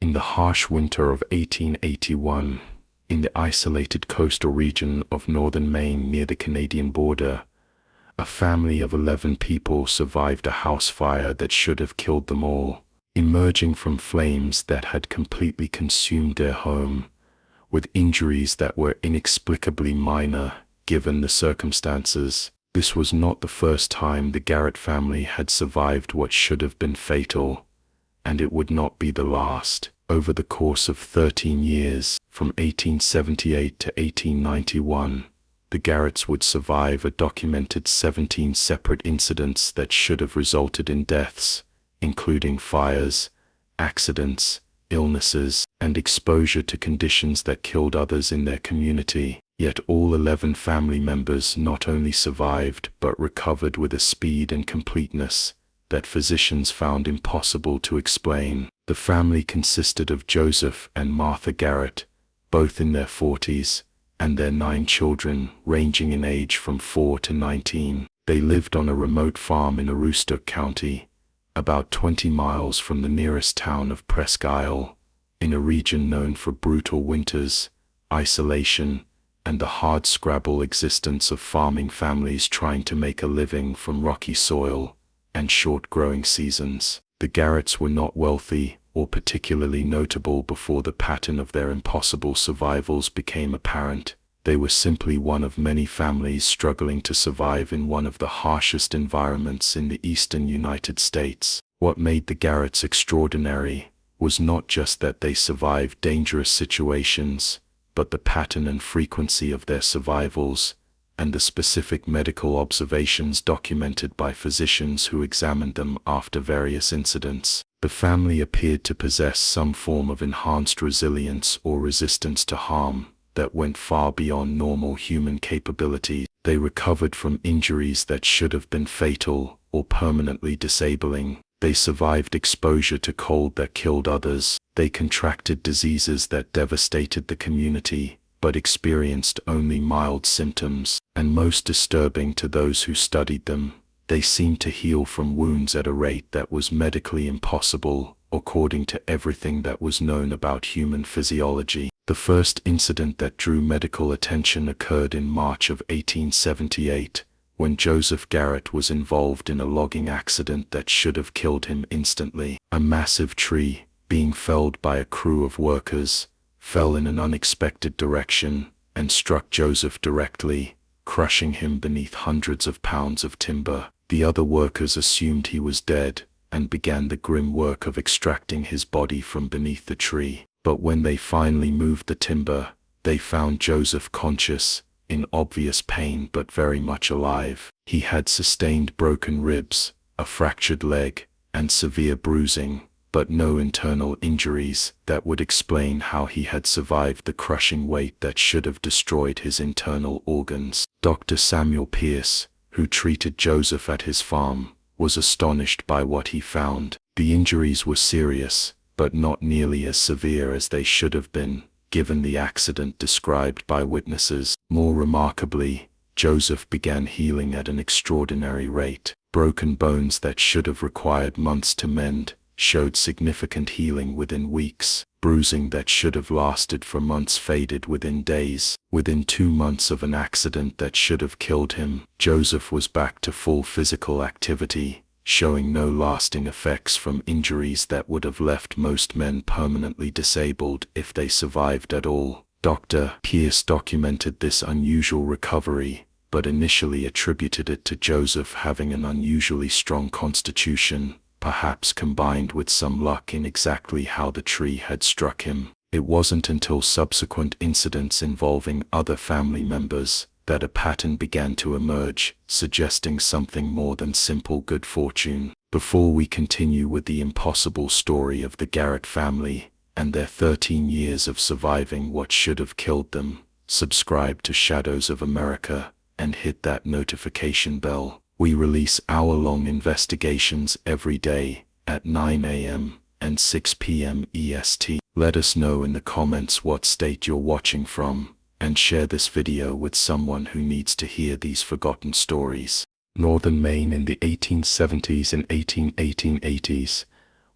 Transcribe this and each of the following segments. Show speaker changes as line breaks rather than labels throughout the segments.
In the harsh winter of 1881, in the isolated coastal region of northern Maine near the Canadian border, a family of 11 people survived a house fire that should have killed them all, emerging from flames that had completely consumed their home, with injuries that were inexplicably minor, given the circumstances. This was not the first time the Garrett family had survived what should have been fatal, and it would not be the last. Over the course of 13 years, from 1878 to 1891, the Garretts would survive a documented 17 separate incidents that should have resulted in deaths, including fires, accidents, illnesses, and exposure to conditions that killed others in their community. Yet all 11 family members not only survived but recovered with a speed and completeness that physicians found impossible to explain. The family consisted of Joseph and Martha Garrett, both in their 40s, and their 9 children, ranging in age from 4 to 19. They lived on a remote farm in Aroostook County, about 20 miles from the nearest town of Presque Isle, in a region known for brutal winters, isolation, and the hard-scrabble existence of farming families trying to make a living from rocky soil and short growing seasons. The Garretts were not wealthy or particularly notable before the pattern of their impossible survivals became apparent. They were simply one of many families struggling to survive in one of the harshest environments in the eastern United States. What made the Garretts extraordinary was not just that they survived dangerous situations, but the pattern and frequency of their survivals, and the specific medical observations documented by physicians who examined them after various incidents. The family appeared to possess some form of enhanced resilience or resistance to harm that went far beyond normal human capabilities. They recovered from injuries that should have been fatal or permanently disabling. They survived exposure to cold that killed others. They contracted diseases that devastated the community, but experienced only mild symptoms. And most disturbing to those who studied them, they seemed to heal from wounds at a rate that was medically impossible, according to everything that was known about human physiology. The first incident that drew medical attention occurred in March of 1878, when Joseph Garrett was involved in a logging accident that should have killed him instantly. A massive tree, being felled by a crew of workers, fell in an unexpected direction and struck Joseph directly, crushing him beneath hundreds of pounds of timber. The other workers assumed he was dead and began the grim work of extracting his body from beneath the tree. But when they finally moved the timber, they found Joseph conscious, in obvious pain but very much alive. He had sustained broken ribs, a fractured leg, and severe bruising, but no internal injuries that would explain how he had survived the crushing weight that should have destroyed his internal organs. Dr. Samuel Pierce, who treated Joseph at his farm, was astonished by what he found. The injuries were serious, but not nearly as severe as they should have been, given the accident described by witnesses. More remarkably, Joseph began healing at an extraordinary rate. Broken bones that should have required months to mend showed significant healing within weeks. Bruising that should have lasted for months faded within days. Within 2 months of an accident that should have killed him, Joseph was back to full physical activity, showing no lasting effects from injuries that would have left most men permanently disabled if they survived at all. Dr. Pierce documented this unusual recovery, but initially attributed it to Joseph having an unusually strong constitution, perhaps combined with some luck in exactly how the tree had struck him. It wasn't until subsequent incidents involving other family members that a pattern began to emerge, suggesting something more than simple good fortune. Before we continue with the impossible story of the Garrett family and their 13 years of surviving what should have killed them, subscribe to Shadows of America and hit that notification bell. We release hour-long investigations every day at 9 a.m. and 6 p.m. EST. Let us know in the comments what state you're watching from, and share this video with someone who needs to hear these forgotten stories. Northern Maine in the 1870s and 1880s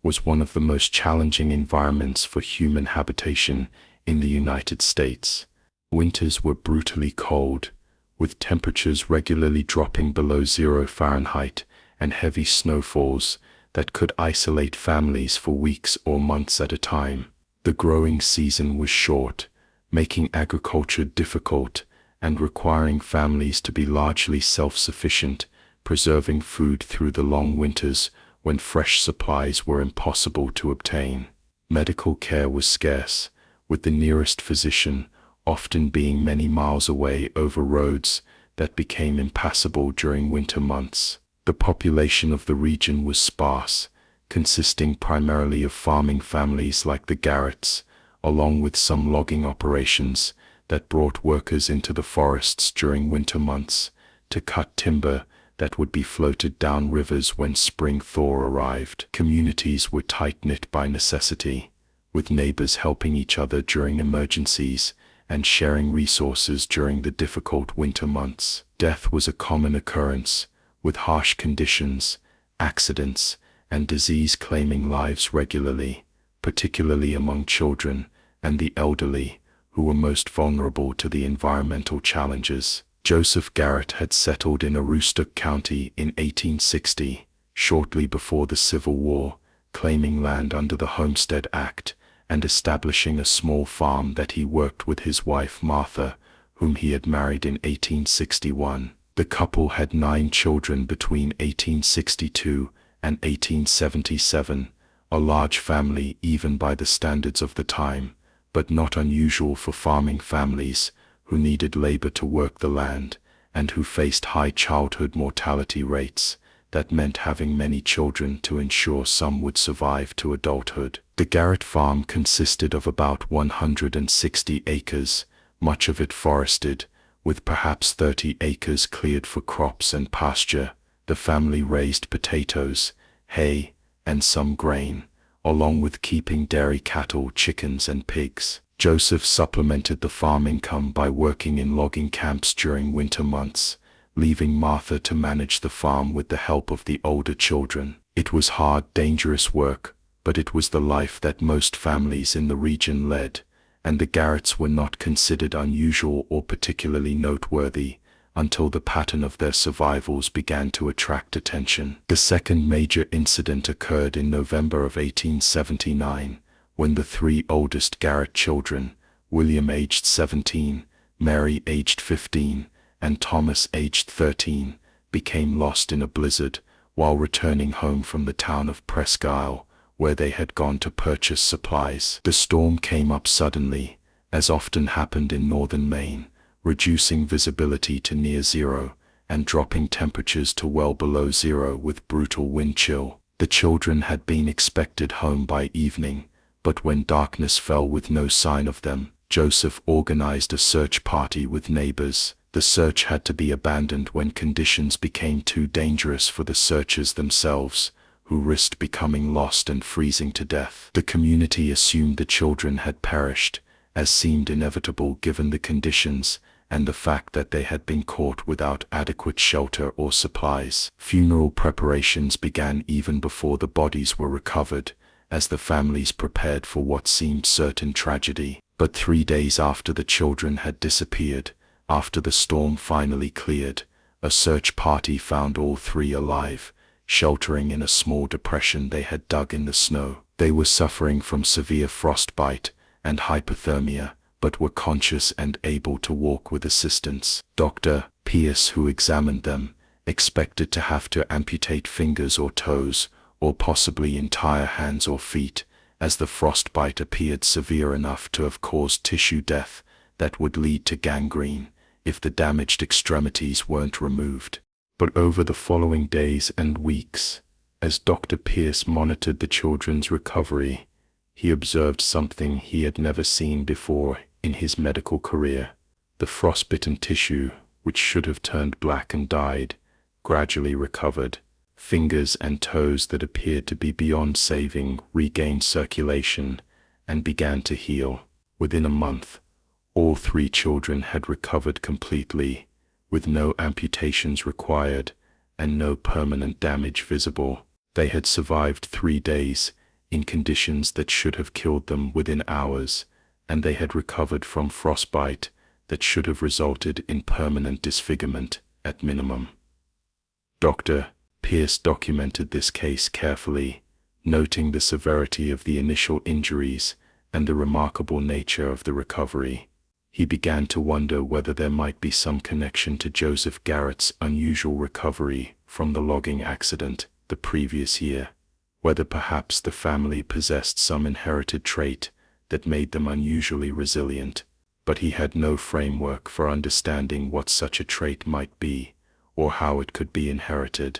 was one of the most challenging environments for human habitation in the United States. Winters were brutally cold, with temperatures regularly dropping below 0 Fahrenheit and heavy snowfalls that could isolate families for weeks or months at a time. The growing season was short, making agriculture difficult and requiring families to be largely self-sufficient, preserving food through the long winters when fresh supplies were impossible to obtain. Medical care was scarce, with the nearest physician often being many miles away over roads that became impassable during winter months. The population of the region was sparse, consisting primarily of farming families like the Garretts, along with some logging operations that brought workers into the forests during winter months to cut timber that would be floated down rivers when spring thaw arrived. Communities were tight-knit by necessity, with neighbors helping each other during emergencies and sharing resources during the difficult winter months. Death was a common occurrence, with harsh conditions, accidents, and disease claiming lives regularly, particularly among children and the elderly, who were most vulnerable to the environmental challenges. Joseph Garrett had settled in Aroostook County in 1860, shortly before the Civil War, claiming land under the Homestead Act and establishing a small farm that he worked with his wife Martha, whom he had married in 1861. The couple had 9 children between 1862 and 1877, a large family even by the standards of the time, but not unusual for farming families who needed labor to work the land and who faced high childhood mortality rates that meant having many children to ensure some would survive to adulthood. The Garrett farm consisted of about 160 acres, much of it forested, with perhaps 30 acres cleared for crops and pasture. The family raised potatoes, hay, and some grain, along with keeping dairy cattle, chickens, and pigs. Joseph supplemented the farm income by working in logging camps during winter months, leaving Martha to manage the farm with the help of the older children. It was hard, dangerous work, but it was the life that most families in the region led, and the Garretts were not considered unusual or particularly noteworthy until the pattern of their survivals began to attract attention. The second major incident occurred in November of 1879, when the 3 oldest Garrett children, William aged 17, Mary aged 15, and Thomas aged 13, became lost in a blizzard while returning home from the town of Presque Isle, where they had gone to purchase supplies. The storm came up suddenly, as often happened in northern Maine, reducing visibility to near zero and dropping temperatures to well below zero with brutal wind chill. The children had been expected home by evening, but when darkness fell with no sign of them, Joseph organized a search party with neighbors. The search had to be abandoned when conditions became too dangerous for the searchers themselves, who risked becoming lost and freezing to death. The community assumed the children had perished, as seemed inevitable given the conditions and the fact that they had been caught without adequate shelter or supplies. Funeral preparations began even before the bodies were recovered, as the families prepared for what seemed certain tragedy. But 3 days after the children had disappeared, after the storm finally cleared, a search party found all 3 alive, sheltering in a small depression they had dug in the snow. They were suffering from severe frostbite and hypothermia, but were conscious and able to walk with assistance. Dr. Pierce, who examined them, expected to have to amputate fingers or toes, or possibly entire hands or feet, as the frostbite appeared severe enough to have caused tissue death that would lead to gangrene if the damaged extremities weren't removed. But over the following days and weeks, as Dr. Pierce monitored the children's recovery, he observed something he had never seen before in his medical career. The frostbitten tissue, which should have turned black and died, gradually recovered. Fingers and toes that appeared to be beyond saving regained circulation and began to heal. Within a month, all 3 children had recovered completely, with no amputations required and no permanent damage visible. They had survived 3 days, in conditions that should have killed them within hours, and they had recovered from frostbite that should have resulted in permanent disfigurement at minimum. Dr. Pierce documented this case carefully, noting the severity of the initial injuries and the remarkable nature of the recovery. He began to wonder whether there might be some connection to Joseph Garrett's unusual recovery from the logging accident the previous year, whether perhaps the family possessed some inherited trait that made them unusually resilient, but he had no framework for understanding what such a trait might be or how it could be inherited,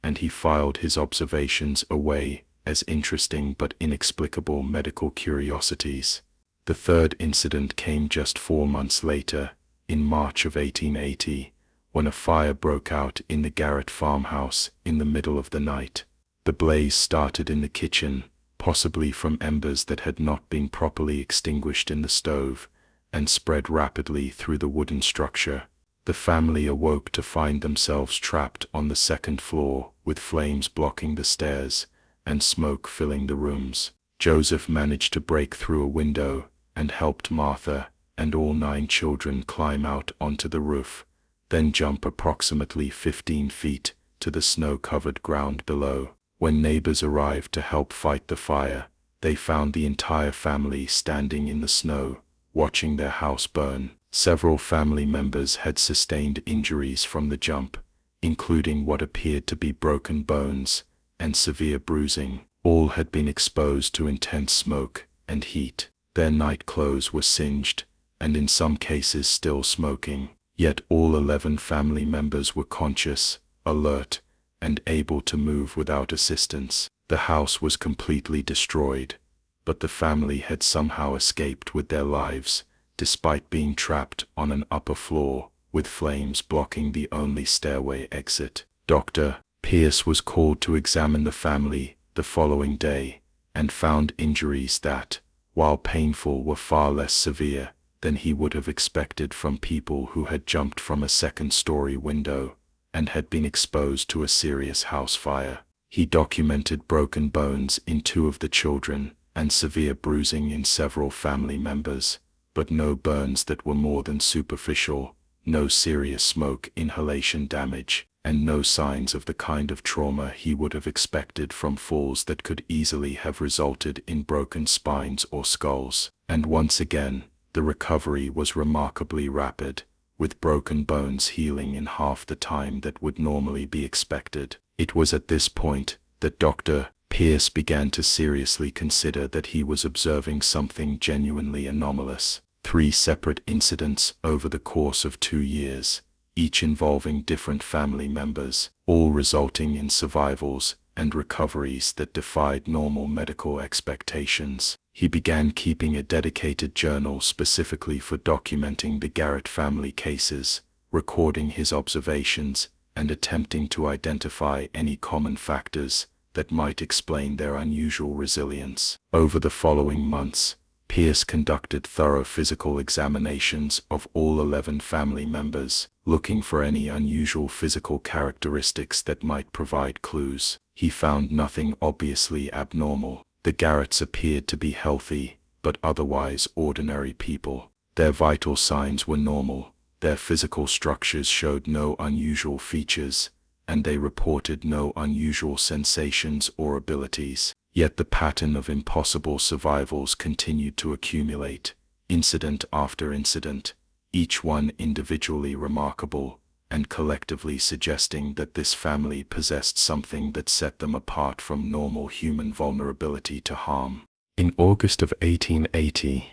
and he filed his observations away as interesting but inexplicable medical curiosities. The third incident came just 4 months later, in March of 1880, when a fire broke out in the Garrett farmhouse in the middle of the night. The blaze started in the kitchen, possibly from embers that had not been properly extinguished in the stove, and spread rapidly through the wooden structure. The family awoke to find themselves trapped on the second floor, with flames blocking the stairs and smoke filling the rooms. Joseph managed to break through a window and helped Martha and all 9 children climb out onto the roof, then jump approximately 15 feet to the snow-covered ground below. When neighbors arrived to help fight the fire, they found the entire family standing in the snow, watching their house burn. Several family members had sustained injuries from the jump, including what appeared to be broken bones and severe bruising. All had been exposed to intense smoke and heat. Their night clothes were singed, and in some cases still smoking. Yet all 11 family members were conscious, alert, and able to move without assistance. The house was completely destroyed, but the family had somehow escaped with their lives, despite being trapped on an upper floor, with flames blocking the only stairway exit. Dr. Pierce was called to examine the family the following day, and found injuries that, while painful, were far less severe than he would have expected from people who had jumped from a second-story window and had been exposed to a serious house fire. He documented broken bones in 2 of the children and severe bruising in several family members, but no burns that were more than superficial, no serious smoke inhalation damage, and no signs of the kind of trauma he would have expected from falls that could easily have resulted in broken spines or skulls. And once again, the recovery was remarkably rapid, with broken bones healing in half the time that would normally be expected. It was at this point that Dr. Pierce began to seriously consider that he was observing something genuinely anomalous. 3 separate incidents over the course of 2 years, each involving different family members, all resulting in survivals and recoveries that defied normal medical expectations. He began keeping a dedicated journal specifically for documenting the Garrett family cases, recording his observations, and attempting to identify any common factors that might explain their unusual resilience. Over the following months, Pierce conducted thorough physical examinations of all 11 family members, looking for any unusual physical characteristics that might provide clues. He found nothing obviously abnormal. The Garretts appeared to be healthy, but otherwise ordinary people. Their vital signs were normal, their physical structures showed no unusual features, and they reported no unusual sensations or abilities. Yet the pattern of impossible survivals continued to accumulate, incident after incident, each one individually remarkable, and collectively suggesting that this family possessed something that set them apart from normal human vulnerability to harm. In August of 1880,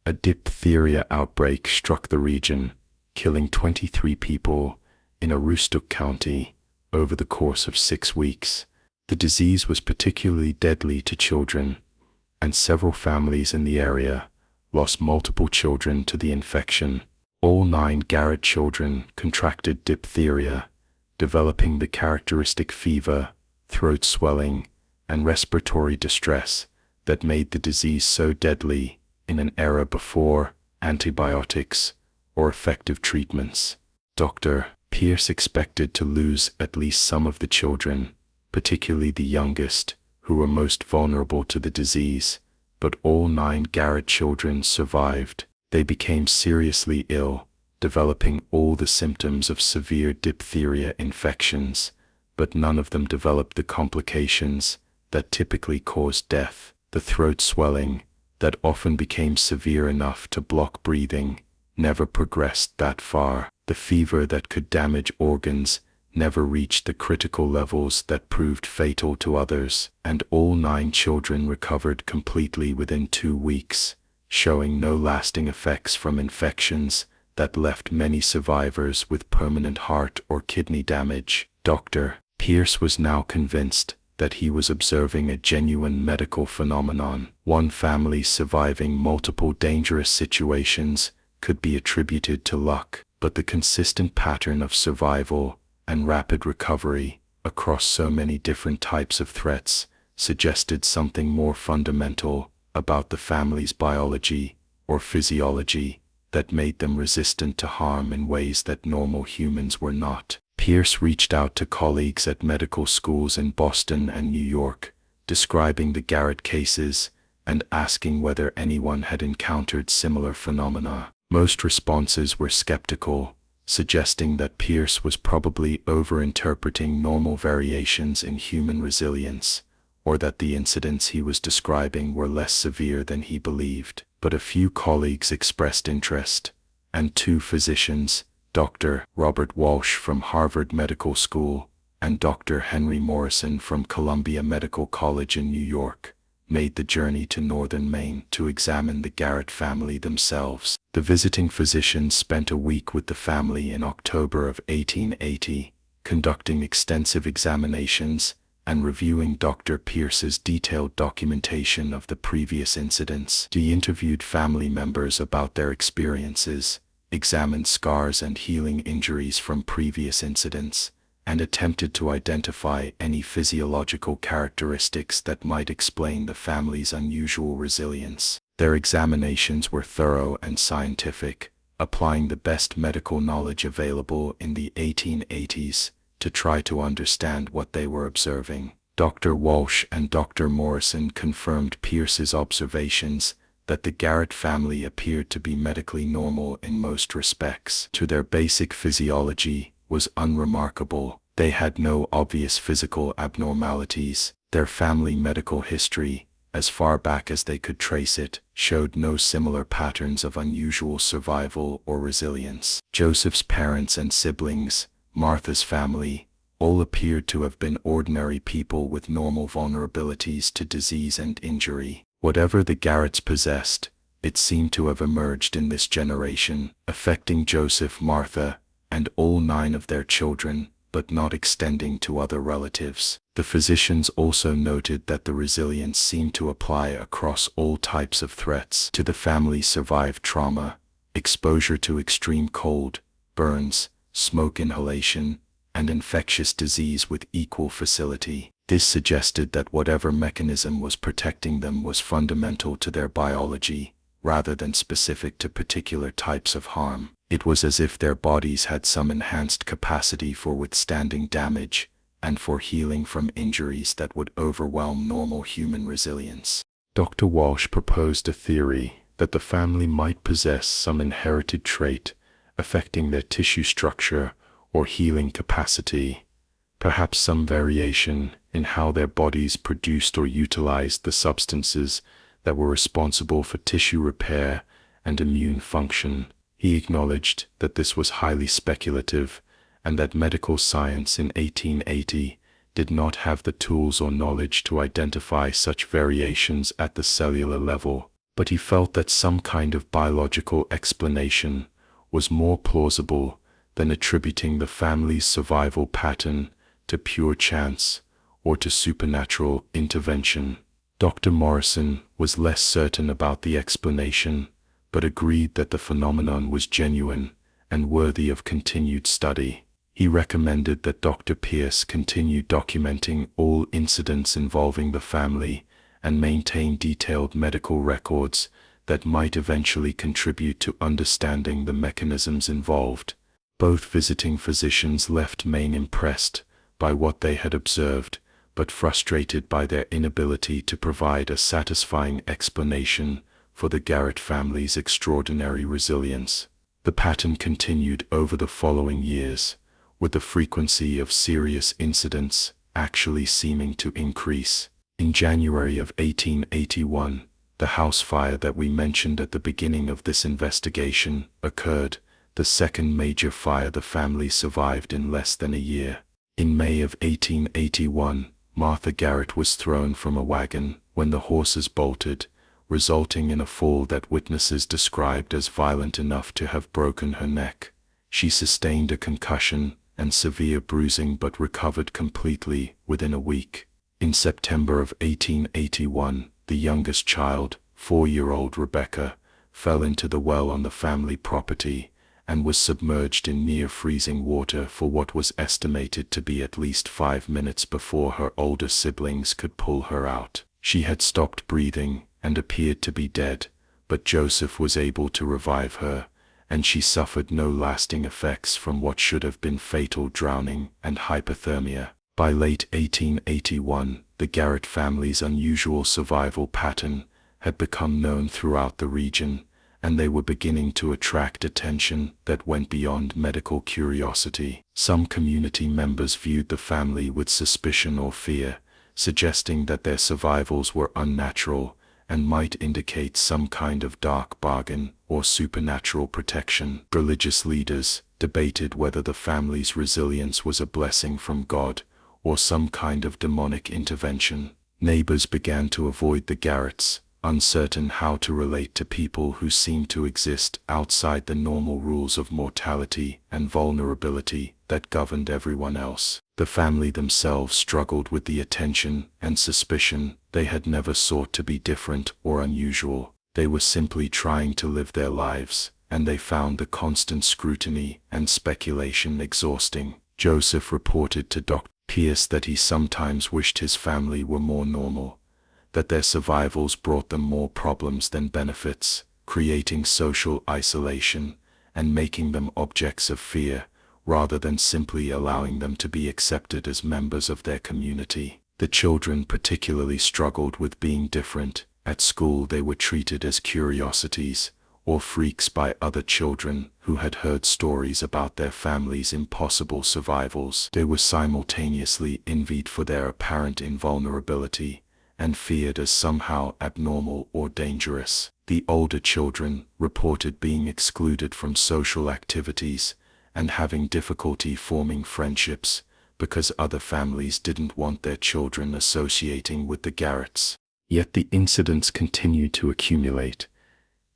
a diphtheria outbreak struck the region, killing 23 people in Aroostook County over the course of 6 weeks. The disease was particularly deadly to children, and several families in the area lost multiple children to the infection. All 9 Garrett children contracted diphtheria, developing the characteristic fever, throat swelling, and respiratory distress that made the disease so deadly in an era before antibiotics or effective treatments. Dr. Pierce expected to lose at least some of the children, particularly the youngest, who were most vulnerable to the disease, but all 9 Garrett children survived. They became seriously ill, developing all the symptoms of severe diphtheria infections, but none of them developed the complications that typically cause death. The throat swelling, that often became severe enough to block breathing, never progressed that far. The fever that could damage organs never reached the critical levels that proved fatal to others, and all 9 children recovered completely within 2 weeks, showing no lasting effects from infections that left many survivors with permanent heart or kidney damage. Dr. Pierce was now convinced that he was observing a genuine medical phenomenon. One family surviving multiple dangerous situations could be attributed to luck, but the consistent pattern of survival and rapid recovery across so many different types of threats suggested something more fundamental about the family's biology or physiology that made them resistant to harm in ways that normal humans were not. Pierce reached out to colleagues at medical schools in Boston and New York, describing the Garrett cases and asking whether anyone had encountered similar phenomena. Most responses were skeptical, suggesting that Pierce was probably overinterpreting normal variations in human resilience, or that the incidents he was describing were less severe than he believed. But a few colleagues expressed interest, and 2 physicians, Dr. Robert Walsh from Harvard Medical School and Dr. Henry Morrison from Columbia Medical College in New York, made the journey to northern Maine to examine the Garrett family themselves. The visiting physicians spent a week with the family in October of 1880, conducting extensive examinations and reviewing Dr. Pierce's detailed documentation of the previous incidents. He interviewed family members about their experiences, examined scars and healing injuries from previous incidents, and attempted to identify any physiological characteristics that might explain the family's unusual resilience. Their examinations were thorough and scientific, applying the best medical knowledge available in the 1880s to try to understand what they were observing. Dr. Walsh and Dr. Morrison confirmed Pierce's observations that the Garrett family appeared to be medically normal in most respects. To their basic physiology was unremarkable. They had no obvious physical abnormalities. Their family medical history, as far back as they could trace it, showed no similar patterns of unusual survival or resilience. Joseph's parents and siblings, Martha's family, all appeared to have been ordinary people with normal vulnerabilities to disease and injury. Whatever the Garretts possessed, it seemed to have emerged in this generation, affecting Joseph, Martha, and all 9 of their children, but not extending to other relatives. The physicians also noted that the resilience seemed to apply across all types of threats. To the family survived trauma, exposure to extreme cold, burns, smoke inhalation, and infectious disease with equal facility. This suggested that whatever mechanism was protecting them was fundamental to their biology, rather than specific to particular types of harm. It was as if their bodies had some enhanced capacity for withstanding damage and for healing from injuries that would overwhelm normal human resilience. Dr. Walsh proposed a theory that the family might possess some inherited trait affecting their tissue structure or healing capacity, perhaps some variation in how their bodies produced or utilized the substances that were responsible for tissue repair and immune function. He acknowledged that this was highly speculative and that medical science in 1880 did not have the tools or knowledge to identify such variations at the cellular level, but he felt that some kind of biological explanation was more plausible than attributing the family's survival pattern to pure chance or to supernatural intervention. Dr. Morrison was less certain about the explanation, but agreed that the phenomenon was genuine and worthy of continued study. He recommended that Dr. Pierce continue documenting all incidents involving the family and maintain detailed medical records that might eventually contribute to understanding the mechanisms involved. Both visiting physicians left Maine impressed by what they had observed, but frustrated by their inability to provide a satisfying explanation for the Garrett family's extraordinary resilience. The pattern continued over the following years, with the frequency of serious incidents actually seeming to increase. In January of 1881, the house fire that we mentioned at the beginning of this investigation occurred, the second major fire the family survived in less than a year. In May of 1881, Martha Garrett was thrown from a wagon when the horses bolted, resulting in a fall that witnesses described as violent enough to have broken her neck. She sustained a concussion and severe bruising but recovered completely within a week. In September of 1881, the youngest child, 4-year-old Rebecca, fell into the well on the family property and was submerged in near-freezing water for what was estimated to be at least 5 minutes before her older siblings could pull her out. She had stopped breathing and appeared to be dead, but Joseph was able to revive her, and she suffered no lasting effects from what should have been fatal drowning and hypothermia. By late 1881, the Garrett family's unusual survival pattern had become known throughout the region, and they were beginning to attract attention that went beyond medical curiosity. Some community members viewed the family with suspicion or fear, suggesting that their survivals were unnatural and might indicate some kind of dark bargain or supernatural protection. Religious leaders debated whether the family's resilience was a blessing from God or some kind of demonic intervention. Neighbors began to avoid the Garretts, uncertain how to relate to people who seemed to exist outside the normal rules of mortality and vulnerability that governed everyone else. The family themselves struggled with the attention and suspicion. They had never sought to be different or unusual. They were simply trying to live their lives, and they found the constant scrutiny and speculation exhausting. Joseph reported to Dr. Pierce that he sometimes wished his family were more normal, that their survivals brought them more problems than benefits, creating social isolation and making them objects of fear, rather than simply allowing them to be accepted as members of their community. The children particularly struggled with being different. At school they were treated as curiosities or freaks by other children who had heard stories about their family's impossible survivals. They were simultaneously envied for their apparent invulnerability and feared as somehow abnormal or dangerous. The older children reported being excluded from social activities and having difficulty forming friendships because other families didn't want their children associating with the Garretts. Yet the incidents continued to accumulate.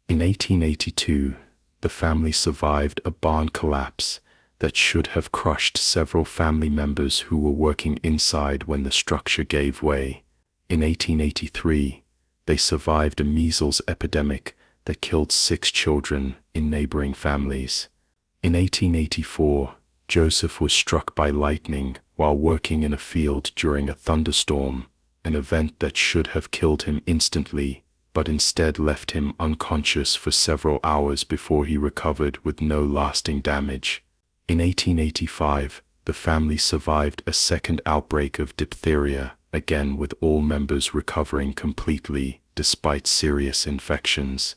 In 1882, the family survived a barn collapse that should have crushed several family members who were working inside when the structure gave way. In 1883, they survived a measles epidemic that killed 6 children in neighboring families. In 1884, Joseph was struck by lightning while working in a field during a thunderstorm, an event that should have killed him instantly, but instead left him unconscious for several hours before he recovered with no lasting damage. In 1885, the family survived a second outbreak of diphtheria, again with all members recovering completely despite serious infections.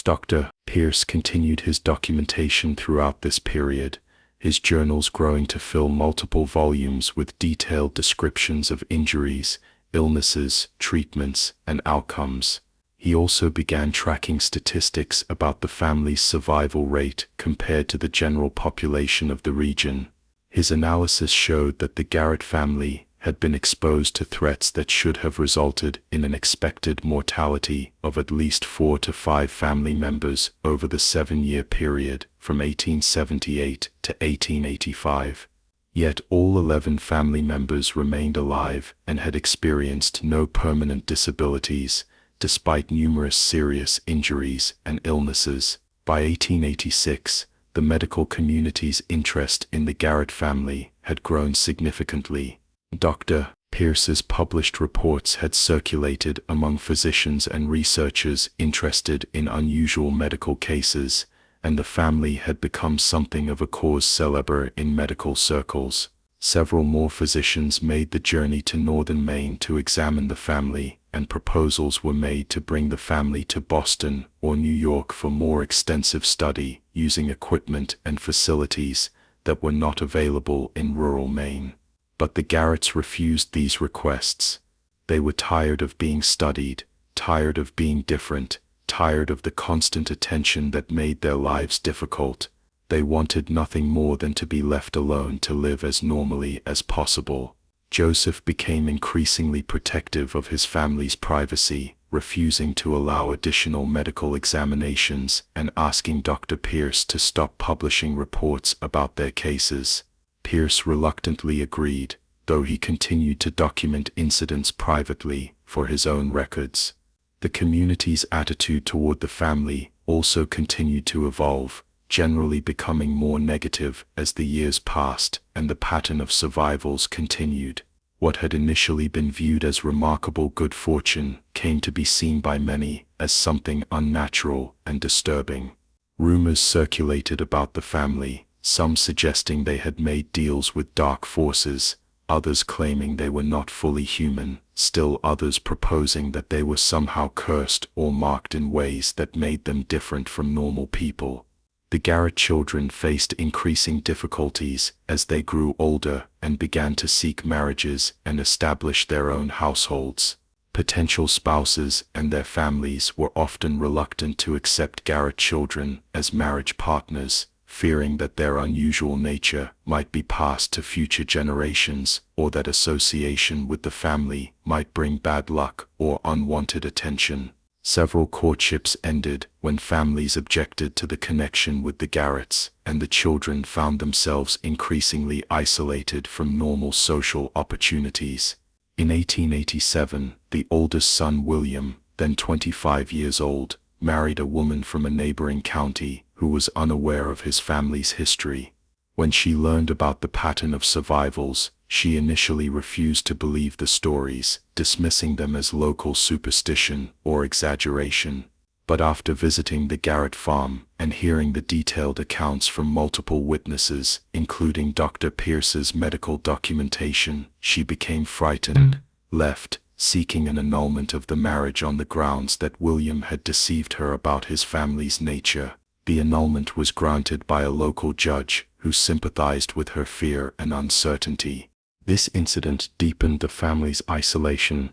Dr. Pierce continued his documentation throughout this period, his journals growing to fill multiple volumes with detailed descriptions of injuries, illnesses, treatments, and outcomes. He also began tracking statistics about the family's survival rate compared to the general population of the region. His analysis showed that the Garrett family had been exposed to threats that should have resulted in an expected mortality of at least 4 to 5 family members over the 7-year period from 1878 to 1885. Yet all 11 family members remained alive and had experienced no permanent disabilities, despite numerous serious injuries and illnesses. By 1886, the medical community's interest in the Garrett family had grown significantly. Dr. Pierce's published reports had circulated among physicians and researchers interested in unusual medical cases, and the family had become something of a cause célèbre in medical circles. Several more physicians made the journey to northern Maine to examine the family, and proposals were made to bring the family to Boston or New York for more extensive study using equipment and facilities that were not available in rural Maine. But the Garretts refused these requests. They were tired of being studied, tired of being different, tired of the constant attention that made their lives difficult. They wanted nothing more than to be left alone to live as normally as possible. Joseph became increasingly protective of his family's privacy, refusing to allow additional medical examinations and asking Dr. Pierce to stop publishing reports about their cases. Pierce reluctantly agreed, though he continued to document incidents privately for his own records. The community's attitude toward the family also continued to evolve, generally becoming more negative as the years passed and the pattern of survivals continued. What had initially been viewed as remarkable good fortune came to be seen by many as something unnatural and disturbing. Rumors circulated about the family, some suggesting they had made deals with dark forces, others claiming they were not fully human, still others proposing that they were somehow cursed or marked in ways that made them different from normal people. The Garrett children faced increasing difficulties as they grew older and began to seek marriages and establish their own households. Potential spouses and their families were often reluctant to accept Garrett children as marriage partners, fearing that their unusual nature might be passed to future generations or that association with the family might bring bad luck or unwanted attention. Several courtships ended when families objected to the connection with the Garretts, and the children found themselves increasingly isolated from normal social opportunities. In 1887, the oldest son William, then 25 years old, married a woman from a neighboring county who was unaware of his family's history. When she learned about the pattern of survivals, she initially refused to believe the stories, dismissing them as local superstition or exaggeration. But after visiting the Garrett farm and hearing the detailed accounts from multiple witnesses, including Dr. Pierce's medical documentation, she became frightened, left, seeking an annulment of the marriage on the grounds that William had deceived her about his family's nature. The annulment was granted by a local judge who sympathized with her fear and uncertainty. This incident deepened the family's isolation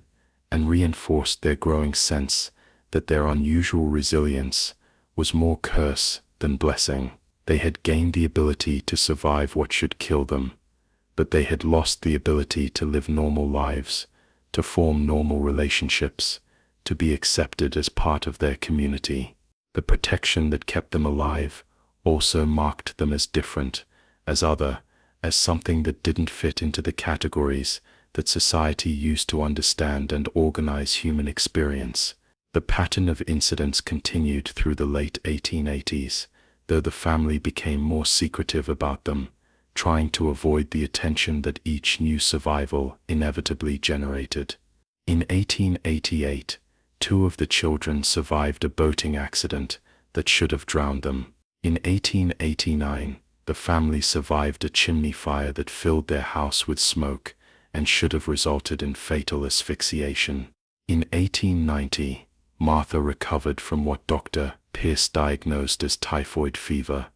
and reinforced their growing sense that their unusual resilience was more curse than blessing. They had gained the ability to survive what should kill them, but they had lost the ability to live normal lives, to form normal relationships, to be accepted as part of their community. The protection that kept them alive also marked them as different, as other, as something that didn't fit into the categories that society used to understand and organize human experience. The pattern of incidents continued through the late 1880s, though the family became more secretive about them, trying to avoid the attention that each new survival inevitably generated. In 1888, 2 of the children survived a boating accident that should have drowned them. In 1889, the family survived a chimney fire that filled their house with smoke and should have resulted in fatal asphyxiation. In 1890, Martha recovered from what Dr. Pierce diagnosed as typhoid fever,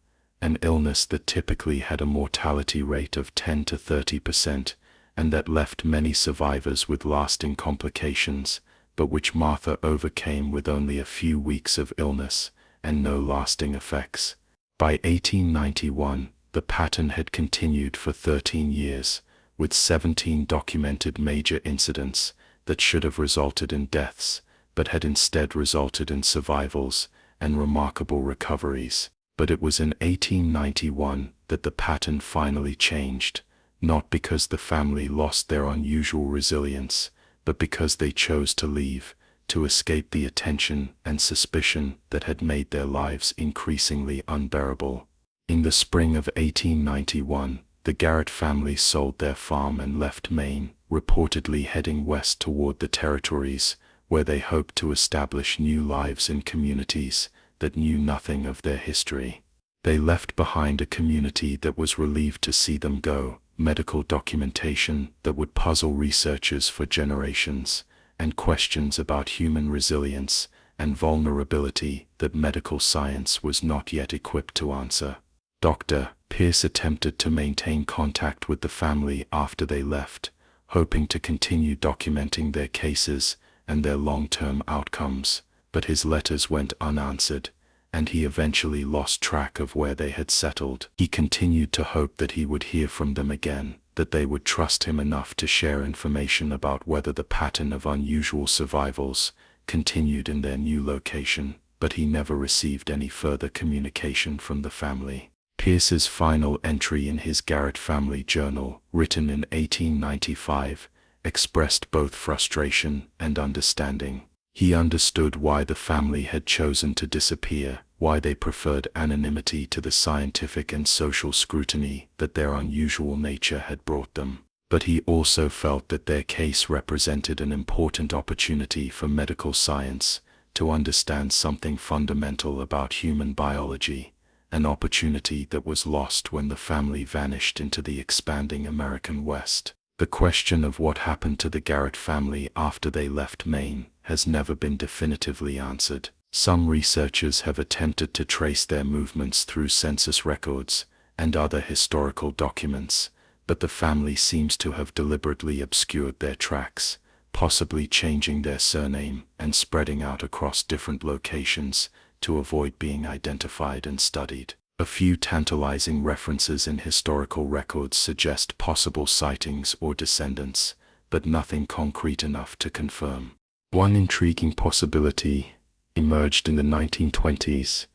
an illness that typically had a mortality rate of 10 to 30% and that left many survivors with lasting complications, but which Martha overcame with only a few weeks of illness and no lasting effects. By 1891, the pattern had continued for 13 years, with 17 documented major incidents that should have resulted in deaths, but had instead resulted in survivals and remarkable recoveries. But it was in 1891 that the pattern finally changed, not because the family lost their unusual resilience, but because they chose to leave, to escape the attention and suspicion that had made their lives increasingly unbearable. In the spring of 1891, the Garrett family sold their farm and left Maine, reportedly heading west toward the territories, where they hoped to establish new lives in communities that knew nothing of their history. They left behind a community that was relieved to see them go, medical documentation that would puzzle researchers for generations, and questions about human resilience and vulnerability that medical science was not yet equipped to answer. Dr. Pierce attempted to maintain contact with the family after they left, hoping to continue documenting their cases and their long-term outcomes, but his letters went unanswered, and he eventually lost track of where they had settled. He continued to hope that he would hear from them again, that they would trust him enough to share information about whether the pattern of unusual survivals continued in their new location, but he never received any further communication from the family. Pierce's final entry in his Garrett family journal, written in 1895, expressed both frustration and understanding. He understood why the family had chosen to disappear, why they preferred anonymity to the scientific and social scrutiny that their unusual nature had brought them. But he also felt that their case represented an important opportunity for medical science to understand something fundamental about human biology, an opportunity that was lost when the family vanished into the expanding American West. The question of what happened to the Garrett family after they left Maine has never been definitively answered. Some researchers have attempted to trace their movements through census records and other historical documents, but the family seems to have deliberately obscured their tracks, possibly changing their surname and spreading out across different locations to avoid being identified and studied. A few tantalizing references in historical records suggest possible sightings or descendants, but nothing concrete enough to confirm. One intriguing possibility emerged in the 1920s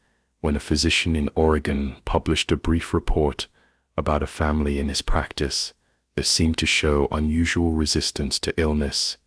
when a physician in Oregon published a brief report about a family in his practice that seemed to show unusual resistance to illness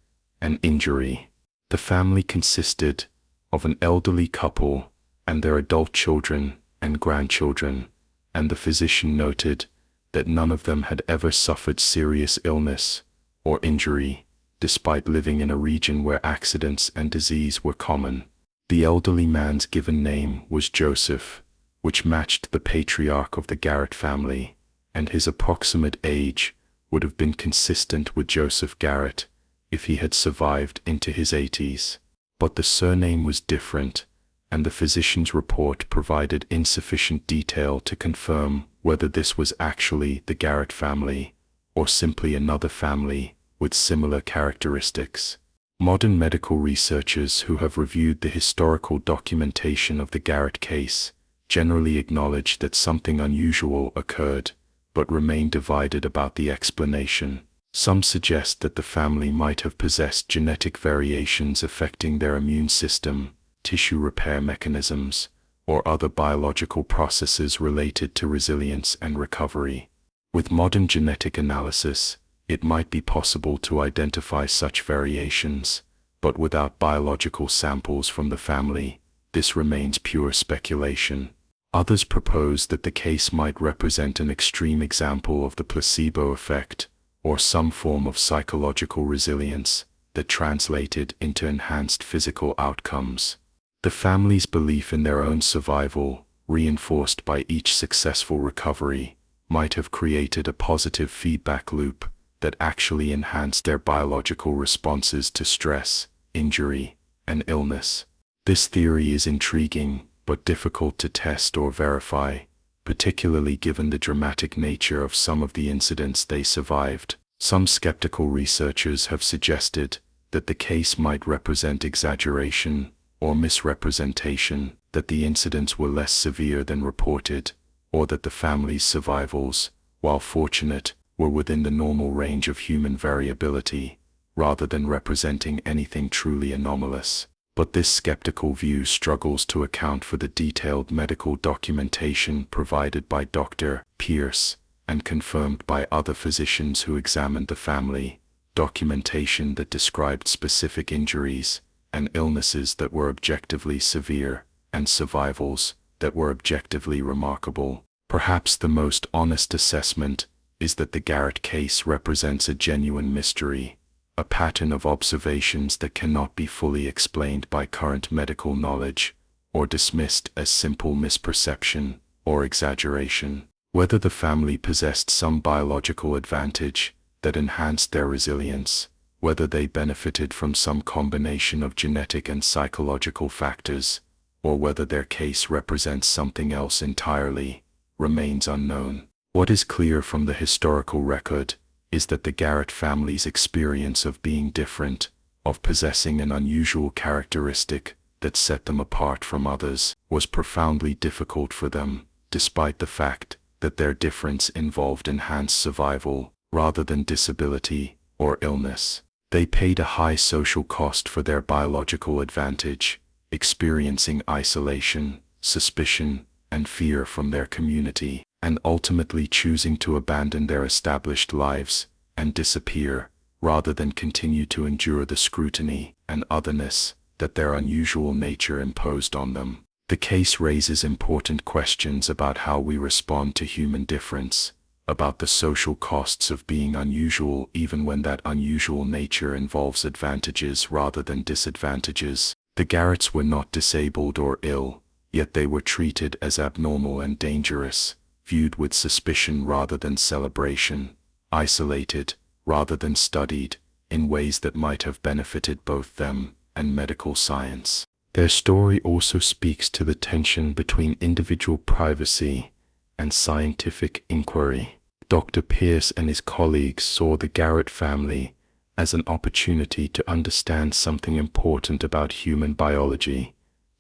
and injury. The family consisted of an elderly couple and their adult children and grandchildren, and the physician noted that none of them had ever suffered serious illness or injury, despite living in a region where accidents and disease were common. The elderly man's given name was Joseph, which matched the patriarch of the Garrett family, and his approximate age would have been consistent with Joseph Garrett if he had survived into his 80s. But the surname was different, and the physician's report provided insufficient detail to confirm whether this was actually the Garrett family or simply another family with similar characteristics. Modern medical researchers who have reviewed the historical documentation of the Garrett case generally acknowledge that something unusual occurred, but remain divided about the explanation. Some suggest that the family might have possessed genetic variations affecting their immune system, tissue repair mechanisms, or other biological processes related to resilience and recovery. With modern genetic analysis, it might be possible to identify such variations, but without biological samples from the family, this remains pure speculation. Others propose that the case might represent an extreme example of the placebo effect, or some form of psychological resilience that translated into enhanced physical outcomes. The family's belief in their own survival, reinforced by each successful recovery, might have created a positive feedback loop that actually enhanced their biological responses to stress, injury, and illness. This theory is intriguing, but difficult to test or verify, particularly given the dramatic nature of some of the incidents they survived. Some skeptical researchers have suggested that the case might represent exaggeration or misrepresentation, that the incidents were less severe than reported, or that the family's survivals, while fortunate, were within the normal range of human variability, rather than representing anything truly anomalous. But this skeptical view struggles to account for the detailed medical documentation provided by Dr. Pierce and confirmed by other physicians who examined the family, documentation that described specific injuries and illnesses that were objectively severe, and survivals that were objectively remarkable. Perhaps the most honest assessment is that the Garrett case represents a genuine mystery, a pattern of observations that cannot be fully explained by current medical knowledge, or dismissed as simple misperception or exaggeration. Whether the family possessed some biological advantage that enhanced their resilience, whether they benefited from some combination of genetic and psychological factors, or whether their case represents something else entirely, remains unknown. What is clear from the historical record is that the Garrett family's experience of being different, of possessing an unusual characteristic that set them apart from others, was profoundly difficult for them, despite the fact that their difference involved enhanced survival rather than disability or illness. They paid a high social cost for their biological advantage, experiencing isolation, suspicion, and fear from their community, and ultimately choosing to abandon their established lives and disappear, rather than continue to endure the scrutiny and otherness that their unusual nature imposed on them. The case raises important questions about how we respond to human difference, about the social costs of being unusual even when that unusual nature involves advantages rather than disadvantages. The Garretts were not disabled or ill, yet they were treated as abnormal and dangerous, viewed with suspicion rather than celebration, isolated rather than studied, in ways that might have benefited both them and medical science. Their story also speaks to the tension between individual privacy and scientific inquiry. Dr. Pierce and his colleagues saw the Garrett family as an opportunity to understand something important about human biology,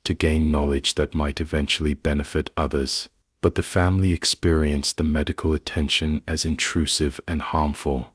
to gain knowledge that might eventually benefit others. But the family experienced the medical attention as intrusive and harmful,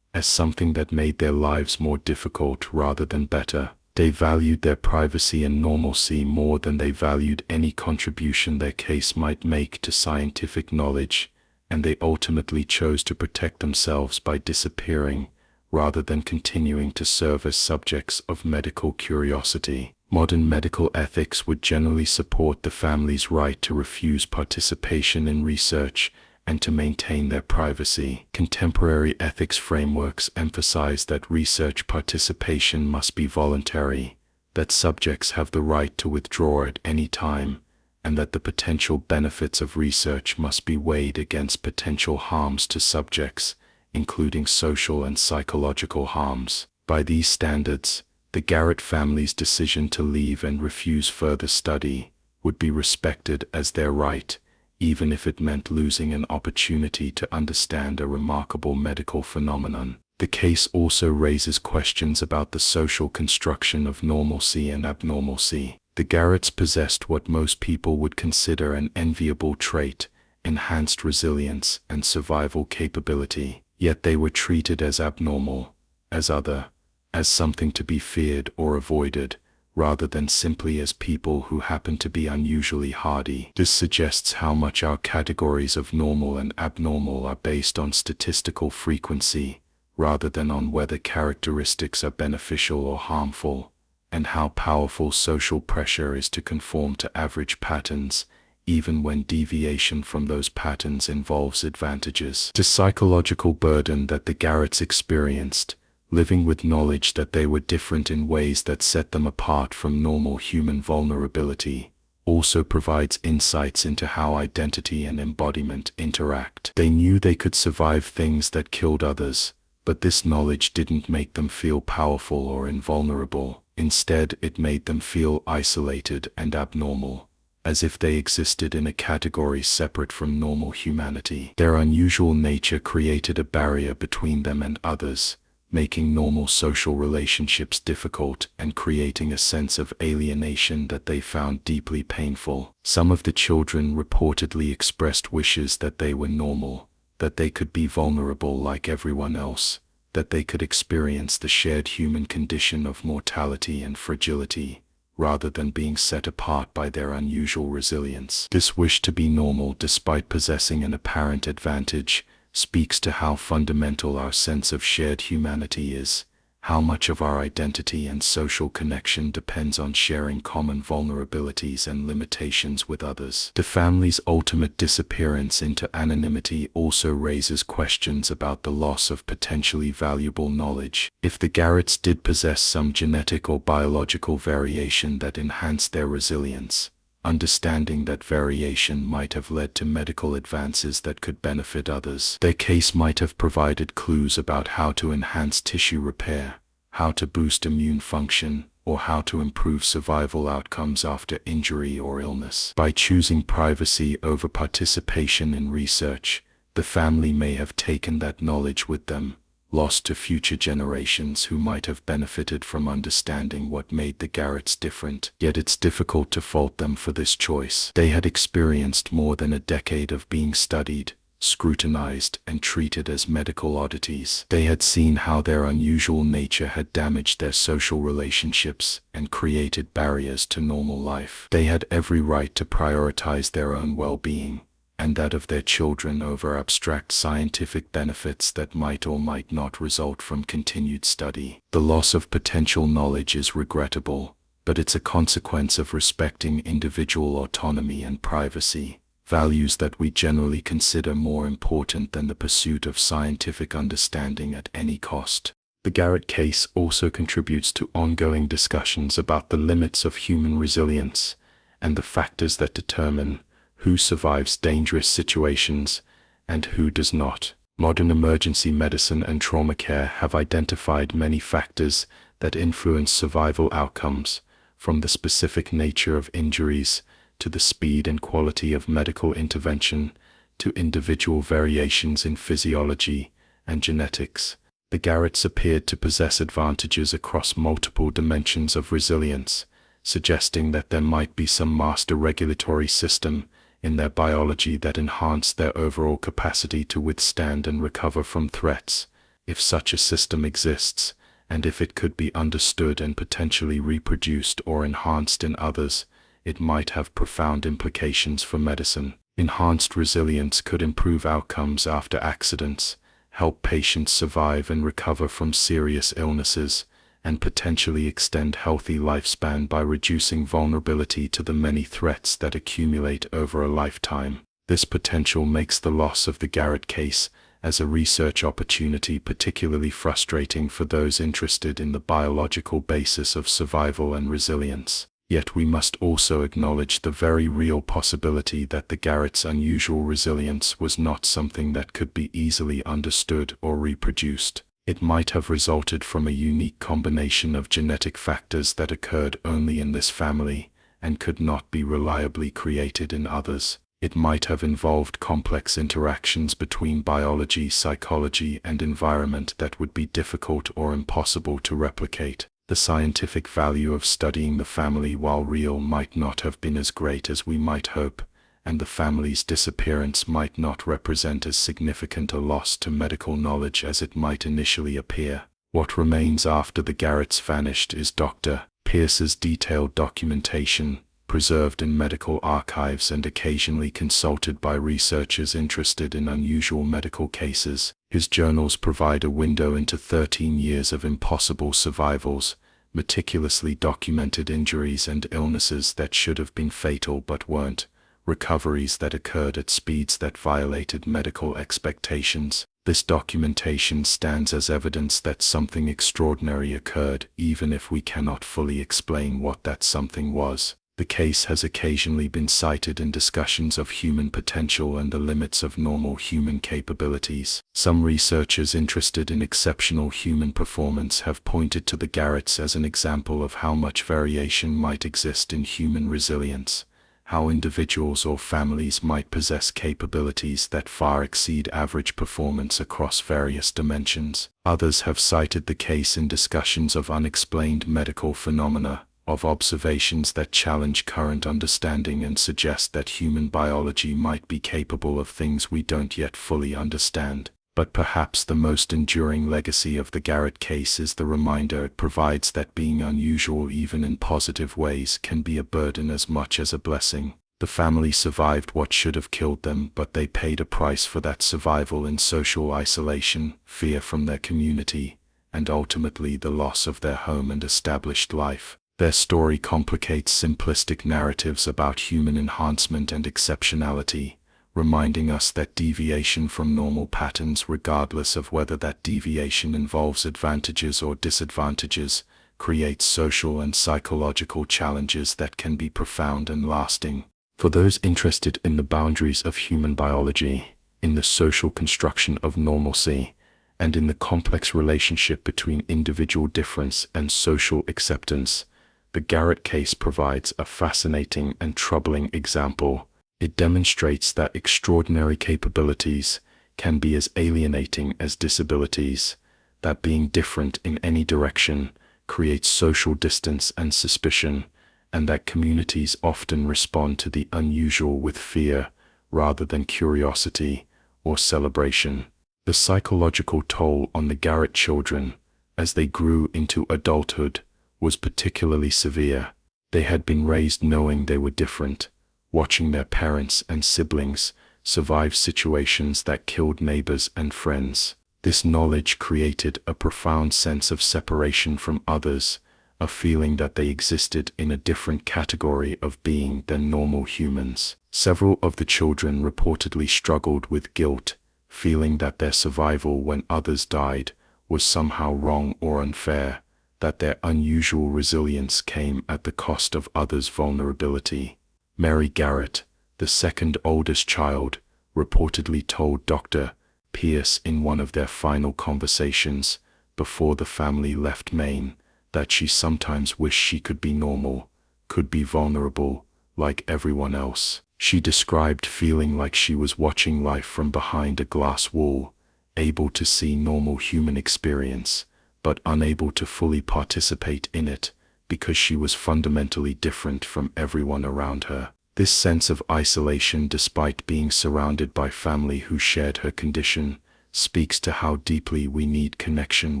as something that made their lives more difficult rather than better. They valued their privacy and normalcy more than they valued any contribution their case might make to scientific knowledge, and they ultimately chose to protect themselves by disappearing, rather than continuing to serve as subjects of medical curiosity. Modern medical ethics would generally support the family's right to refuse participation in research and to maintain their privacy. Contemporary ethics frameworks emphasize that research participation must be voluntary, that subjects have the right to withdraw at any time, and that the potential benefits of research must be weighed against potential harms to subjects, including social and psychological harms. By these standards, the Garrett family's decision to leave and refuse further study would be respected as their right, even if it meant losing an opportunity to understand a remarkable medical phenomenon. The case also raises questions about the social construction of normalcy and abnormalcy. The Garretts possessed what most people would consider an enviable trait, enhanced resilience and survival capability, yet they were treated as abnormal, as other, as something to be feared or avoided, rather than simply as people who happen to be unusually hardy. This suggests how much our categories of normal and abnormal are based on statistical frequency, rather than on whether characteristics are beneficial or harmful, and how powerful social pressure is to conform to average patterns, even when deviation from those patterns involves advantages. The psychological burden that the Garretts experienced, living with knowledge that they were different in ways that set them apart from normal human vulnerability, also provides insights into how identity and embodiment interact. They knew they could survive things that killed others, but this knowledge didn't make them feel powerful or invulnerable. Instead, it made them feel isolated and abnormal, as if they existed in a category separate from normal humanity. Their unusual nature created a barrier between them and others, making normal social relationships difficult and creating a sense of alienation that they found deeply painful. Some of the children reportedly expressed wishes that they were normal, that they could be vulnerable like everyone else, that they could experience the shared human condition of mortality and fragility, rather than being set apart by their unusual resilience. This wish to be normal despite possessing an apparent advantage speaks to how fundamental our sense of shared humanity is, how much of our identity and social connection depends on sharing common vulnerabilities and limitations with others. The family's ultimate disappearance into anonymity also raises questions about the loss of potentially valuable knowledge. If the Garretts did possess some genetic or biological variation that enhanced their resilience, understanding that variation might have led to medical advances that could benefit others. Their case might have provided clues about how to enhance tissue repair, how to boost immune function, or how to improve survival outcomes after injury or illness. By choosing privacy over participation in research, the family may have taken that knowledge with them, lost to future generations who might have benefited from understanding what made the Garretts different. Yet it's difficult to fault them for this choice. They had experienced more than a decade of being studied, scrutinized, and treated as medical oddities. They had seen how their unusual nature had damaged their social relationships and created barriers to normal life. They had every right to prioritize their own well-being and that of their children over abstract scientific benefits that might or might not result from continued study. The loss of potential knowledge is regrettable, but it's a consequence of respecting individual autonomy and privacy, values that we generally consider more important than the pursuit of scientific understanding at any cost. The Garrett case also contributes to ongoing discussions about the limits of human resilience and the factors that determine who survives dangerous situations and who does not. Modern emergency medicine and trauma care have identified many factors that influence survival outcomes, from the specific nature of injuries to the speed and quality of medical intervention to individual variations in physiology and genetics. The Garretts appeared to possess advantages across multiple dimensions of resilience, suggesting that there might be some master regulatory system in their biology that enhanced their overall capacity to withstand and recover from threats. If such a system exists, and if it could be understood and potentially reproduced or enhanced in others, it might have profound implications for medicine. Enhanced resilience could improve outcomes after accidents, help patients survive and recover from serious illnesses, and potentially extend healthy lifespan by reducing vulnerability to the many threats that accumulate over a lifetime. This potential makes the loss of the Garrett case as a research opportunity particularly frustrating for those interested in the biological basis of survival and resilience. Yet we must also acknowledge the very real possibility that the Garretts' unusual resilience was not something that could be easily understood or reproduced. It might have resulted from a unique combination of genetic factors that occurred only in this family and could not be reliably created in others. It might have involved complex interactions between biology, psychology, and environment that would be difficult or impossible to replicate. The scientific value of studying the family while real might not have been as great as we might hope, and the family's disappearance might not represent as significant a loss to medical knowledge as it might initially appear. What remains after the Garretts vanished is Dr. Pierce's detailed documentation, preserved in medical archives and occasionally consulted by researchers interested in unusual medical cases. His journals provide a window into 13 years of impossible survivals, meticulously documented injuries and illnesses that should have been fatal but weren't, recoveries that occurred at speeds that violated medical expectations. This documentation stands as evidence that something extraordinary occurred, even if we cannot fully explain what that something was. The case has occasionally been cited in discussions of human potential and the limits of normal human capabilities. Some researchers interested in exceptional human performance have pointed to the Garretts as an example of how much variation might exist in human resilience, how individuals or families might possess capabilities that far exceed average performance across various dimensions. Others have cited the case in discussions of unexplained medical phenomena, of observations that challenge current understanding and suggest that human biology might be capable of things we don't yet fully understand. But perhaps the most enduring legacy of the Garrett case is the reminder it provides that being unusual even in positive ways can be a burden as much as a blessing. The family survived what should have killed them, but they paid a price for that survival in social isolation, fear from their community, and ultimately the loss of their home and established life. Their story complicates simplistic narratives about human enhancement and exceptionality, reminding us that deviation from normal patterns, regardless of whether that deviation involves advantages or disadvantages, creates social and psychological challenges that can be profound and lasting. For those interested in the boundaries of human biology, in the social construction of normalcy, and in the complex relationship between individual difference and social acceptance, the Garrett case provides a fascinating and troubling example. It demonstrates that extraordinary capabilities can be as alienating as disabilities, that being different in any direction creates social distance and suspicion, and that communities often respond to the unusual with fear rather than curiosity or celebration. The psychological toll on the Garrett children, as they grew into adulthood, was particularly severe. They had been raised knowing they were different, watching their parents and siblings survive situations that killed neighbors and friends. This knowledge created a profound sense of separation from others, a feeling that they existed in a different category of being than normal humans. Several of the children reportedly struggled with guilt, feeling that their survival when others died was somehow wrong or unfair, that their unusual resilience came at the cost of others' vulnerability. Mary Garrett, the second oldest child, reportedly told Dr. Pierce in one of their final conversations before the family left Maine that she sometimes wished she could be normal, could be vulnerable, like everyone else. She described feeling like she was watching life from behind a glass wall, able to see normal human experience, but unable to fully participate in it because she was fundamentally different from everyone around her. This sense of isolation, despite being surrounded by family who shared her condition, speaks to how deeply we need connection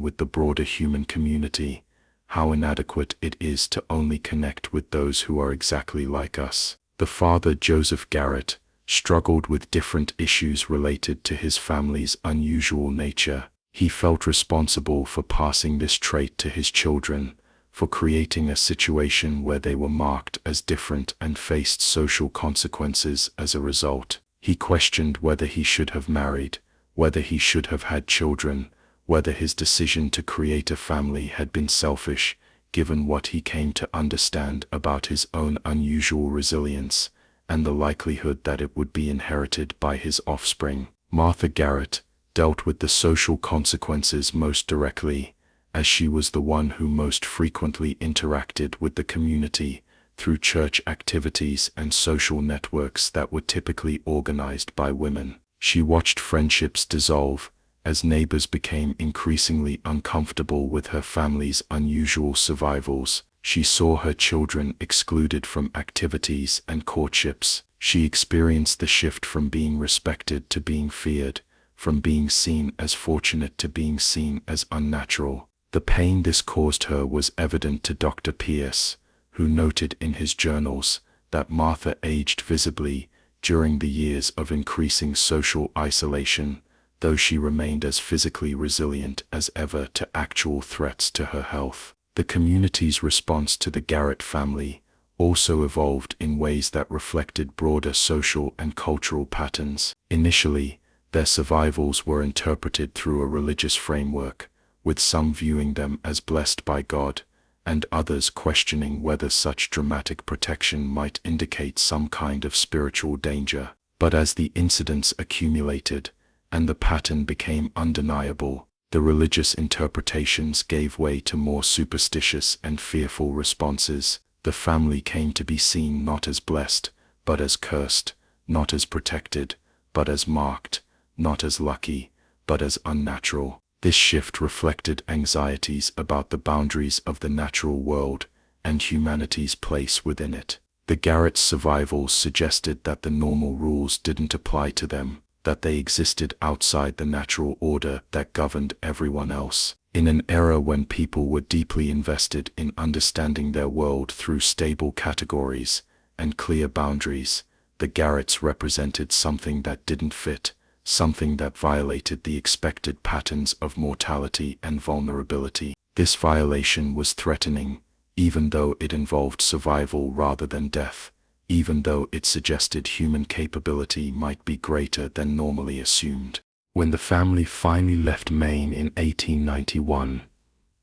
with the broader human community, how inadequate it is to only connect with those who are exactly like us. The father, Joseph Garrett, struggled with different issues related to his family's unusual nature. He felt responsible for passing this trait to his children, for creating a situation where they were marked as different and faced social consequences as a result. He questioned whether he should have married, whether he should have had children, whether his decision to create a family had been selfish, given what he came to understand about his own unusual resilience, and the likelihood that it would be inherited by his offspring. Martha Garrett dealt with the social consequences most directly, as she was the one who most frequently interacted with the community through church activities and social networks that were typically organized by women. She watched friendships dissolve as neighbors became increasingly uncomfortable with her family's unusual survivals. She saw her children excluded from activities and courtships. She experienced the shift from being respected to being feared, from being seen as fortunate to being seen as unnatural. The pain this caused her was evident to Dr. Pierce, who noted in his journals that Martha aged visibly during the years of increasing social isolation, though she remained as physically resilient as ever to actual threats to her health. The community's response to the Garrett family also evolved in ways that reflected broader social and cultural patterns. Initially, their survivals were interpreted through a religious framework, with some viewing them as blessed by God, and others questioning whether such dramatic protection might indicate some kind of spiritual danger. But as the incidents accumulated, and the pattern became undeniable, the religious interpretations gave way to more superstitious and fearful responses. The family came to be seen not as blessed, but as cursed, not as protected, but as marked, not as lucky, but as unnatural. This shift reflected anxieties about the boundaries of the natural world and humanity's place within it. The Garretts' survivals suggested that the normal rules didn't apply to them, that they existed outside the natural order that governed everyone else. In an era when people were deeply invested in understanding their world through stable categories and clear boundaries, the Garretts represented something that didn't fit, something that violated the expected patterns of mortality and vulnerability. This violation was threatening, even though it involved survival rather than death, even though it suggested human capability might be greater than normally assumed. When the family finally left Maine in 1891,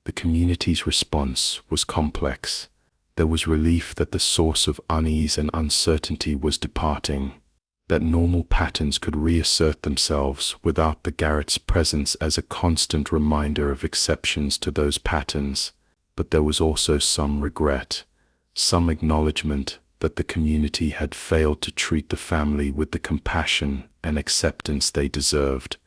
The community's response was complex. There was relief that the source of unease and uncertainty was departing, that normal patterns could reassert themselves without the Garretts' presence as a constant reminder of exceptions to those patterns. But there was also some regret, some acknowledgement that the community had failed to treat the family with the compassion and acceptance they deserved,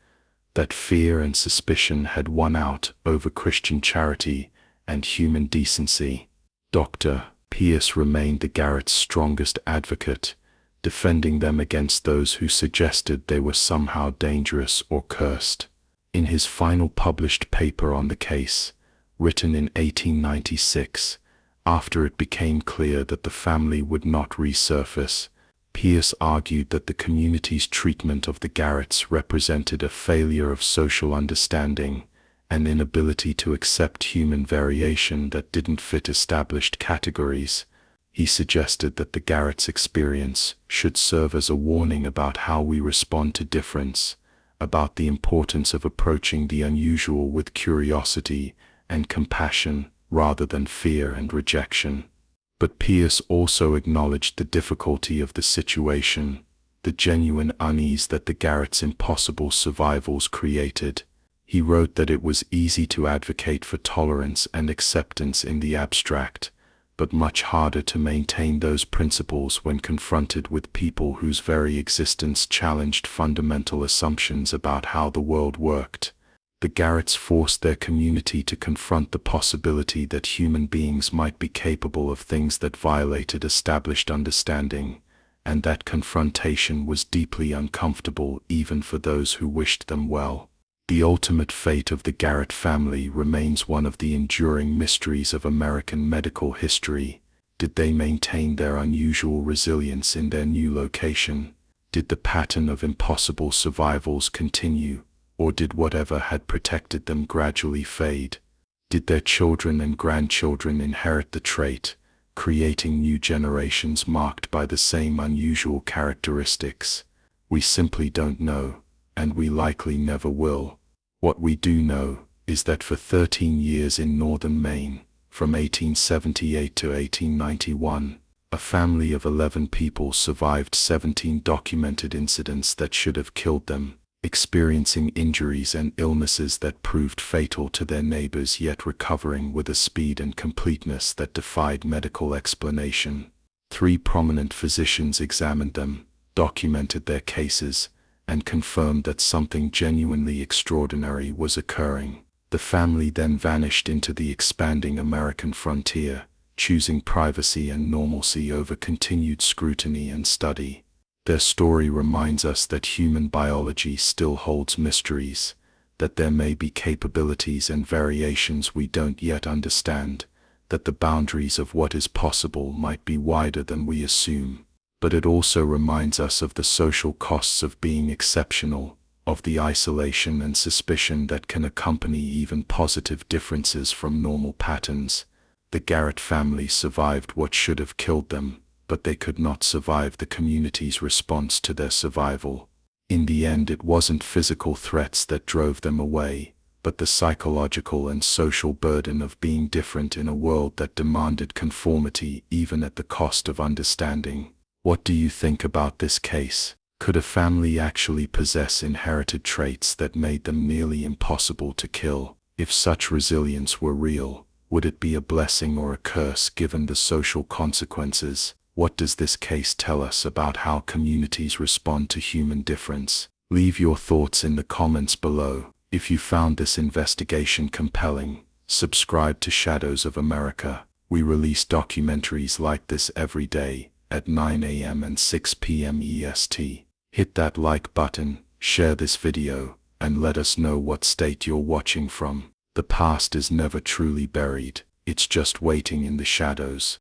that fear and suspicion had won out over Christian charity and human decency. Dr. Pierce remained the Garretts' strongest advocate, defending them against those who suggested they were somehow dangerous or cursed. In his final published paper on the case, written in 1896, after it became clear that the family would not resurface, Pierce argued that the community's treatment of the Garretts represented a failure of social understanding, an inability to accept human variation that didn't fit established categories. He suggested that the Garretts' experience should serve as a warning about how we respond to difference, about the importance of approaching the unusual with curiosity and compassion rather than fear and rejection. But Pierce also acknowledged the difficulty of the situation, the genuine unease that the Garretts' impossible survivals created. He wrote that it was easy to advocate for tolerance and acceptance in the abstract, but much harder to maintain those principles when confronted with people whose very existence challenged fundamental assumptions about how the world worked. The Garretts forced their community to confront the possibility that human beings might be capable of things that violated established understanding, and that confrontation was deeply uncomfortable even for those who wished them well. The ultimate fate of the Garrett family remains one of the enduring mysteries of American medical history. Did they maintain their unusual resilience in their new location? Did the pattern of impossible survivals continue, or did whatever had protected them gradually fade? Did their children and grandchildren inherit the trait, creating new generations marked by the same unusual characteristics? We simply don't know, and we likely never will. What we do know is that for 13 years in northern Maine, from 1878 to 1891, a family of 11 people survived 17 documented incidents that should have killed them, experiencing injuries and illnesses that proved fatal to their neighbors, yet recovering with a speed and completeness that defied medical explanation. 3 prominent physicians examined them, documented their cases, and confirmed that something genuinely extraordinary was occurring. The family then vanished into the expanding American frontier, choosing privacy and normalcy over continued scrutiny and study. Their story reminds us that human biology still holds mysteries, that there may be capabilities and variations we don't yet understand, that the boundaries of what is possible might be wider than we assume. But it also reminds us of the social costs of being exceptional, of the isolation and suspicion that can accompany even positive differences from normal patterns. The Garrett family survived what should have killed them, but they could not survive the community's response to their survival. In the end, it wasn't physical threats that drove them away, but the psychological and social burden of being different in a world that demanded conformity even at the cost of understanding. What do you think about this case? Could a family actually possess inherited traits that made them nearly impossible to kill? If such resilience were real, would it be a blessing or a curse given the social consequences? What does this case tell us about how communities respond to human difference? Leave your thoughts in the comments below. If you found this investigation compelling, subscribe to Shadows of America. We release documentaries like this every day at 9 a.m. and 6 p.m. EST. Hit that like button, share this video, and let us know what state you're watching from. The past is never truly buried, it's just waiting in the shadows.